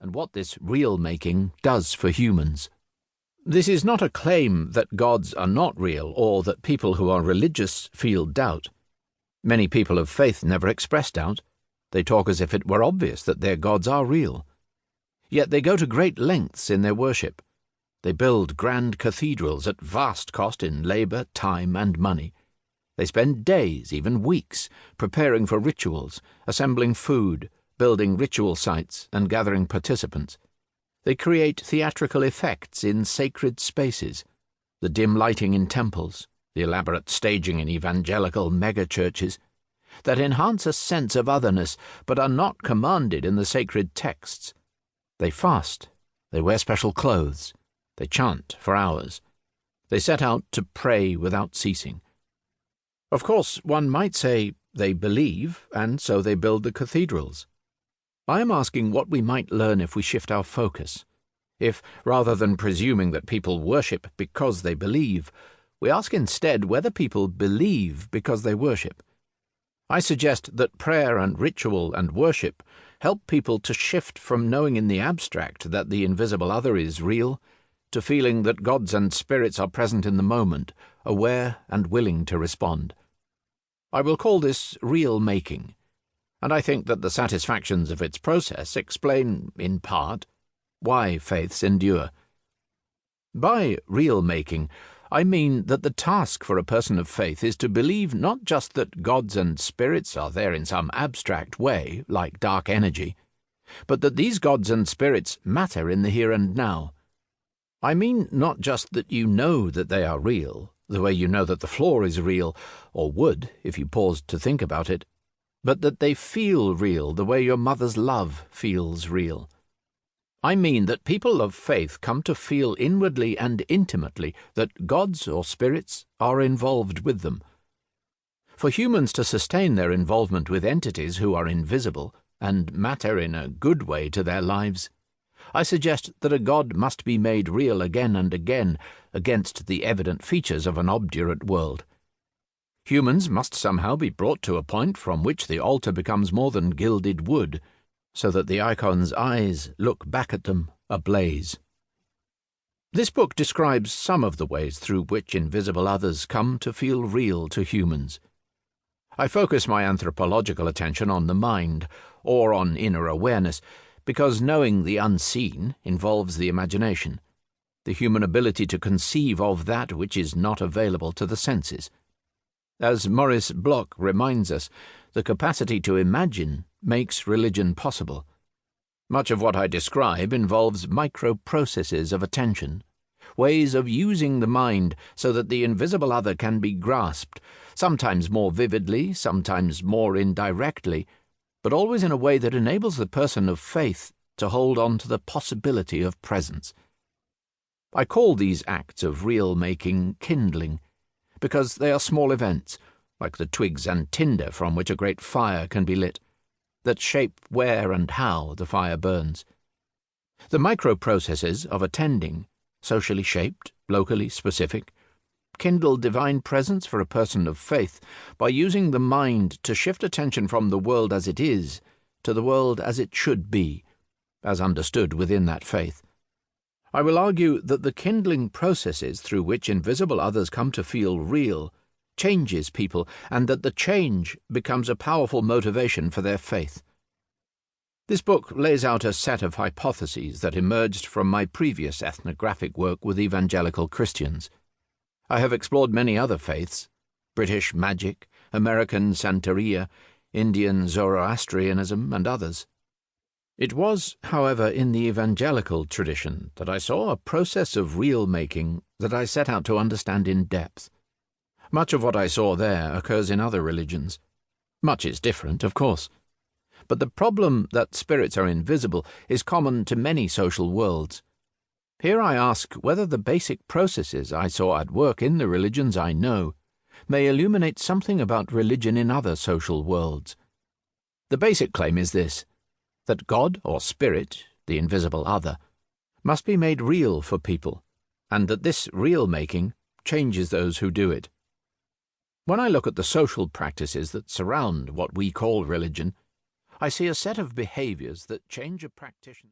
and what this real making does for humans. This is not a claim that gods are not real or that people who are religious feel doubt. Many people of faith never express doubt. They talk as if it were obvious that their gods are real. Yet they go to great lengths in their worship. They build grand cathedrals at vast cost in labor, time, and money. They spend days, even weeks, preparing for rituals, assembling food, building ritual sites, and gathering participants. They create theatrical effects in sacred spaces, the dim lighting in temples, the elaborate staging in evangelical megachurches, that enhance a sense of otherness but are not commanded in the sacred texts. They fast, they wear special clothes, they chant for hours. They set out to pray without ceasing. Of course, one might say they believe, and so they build the cathedrals. I am asking what we might learn if we shift our focus. If, rather than presuming that people worship because they believe, we ask instead whether people believe because they worship. I suggest that prayer and ritual and worship help people to shift from knowing in the abstract that the invisible other is real, to feeling that gods and spirits are present in the moment, aware and willing to respond. I will call this real making, and I think that the satisfactions of its process explain, in part, why faiths endure. By real making, I mean that the task for a person of faith is to believe not just that gods and spirits are there in some abstract way, like dark energy, but that these gods and spirits matter in the here and now. I mean not just that you know that they are real, the way you know that the floor is real, or would if you paused to think about it, but that they feel real the way your mother's love feels real. I mean that people of faith come to feel inwardly and intimately that gods or spirits are involved with them. For humans to sustain their involvement with entities who are invisible and matter in a good way to their lives, I suggest that a god must be made real again and again against the evident features of an obdurate world. Humans must somehow be brought to a point from which the altar becomes more than gilded wood, so that the icon's eyes look back at them ablaze. This book describes some of the ways through which invisible others come to feel real to humans. I focus my anthropological attention on the mind, or on inner awareness, because knowing the unseen involves the imagination, the human ability to conceive of that which is not available to the senses. As Maurice Bloch reminds us, the capacity to imagine makes religion possible. Much of what I describe involves micro-processes of attention, ways of using the mind so that the invisible other can be grasped, sometimes more vividly, sometimes more indirectly, but always in a way that enables the person of faith to hold on to the possibility of presence. I call these acts of real making kindling, because they are small events, like the twigs and tinder from which a great fire can be lit, that shape where and how the fire burns. The micro-processes of attending, socially shaped, locally specific, kindle divine presence for a person of faith by using the mind to shift attention from the world as it is to the world as it should be, as understood within that faith. I will argue that the kindling processes through which invisible others come to feel real changes people, and that the change becomes a powerful motivation for their faith. This book lays out a set of hypotheses that emerged from my previous ethnographic work with evangelical Christians. I have explored many other faiths: British magic, American Santeria, Indian Zoroastrianism, and others. It was, however, in the evangelical tradition that I saw a process of real making that I set out to understand in depth. Much of what I saw there occurs in other religions. Much is different, of course. But the problem that spirits are invisible is common to many social worlds. Here I ask whether the basic processes I saw at work in the religions I know may illuminate something about religion in other social worlds. The basic claim is this: that God or spirit, the invisible other, must be made real for people, and that this real making changes those who do it. When I look at the social practices that surround what we call religion, I see a set of behaviors that change a practitioner.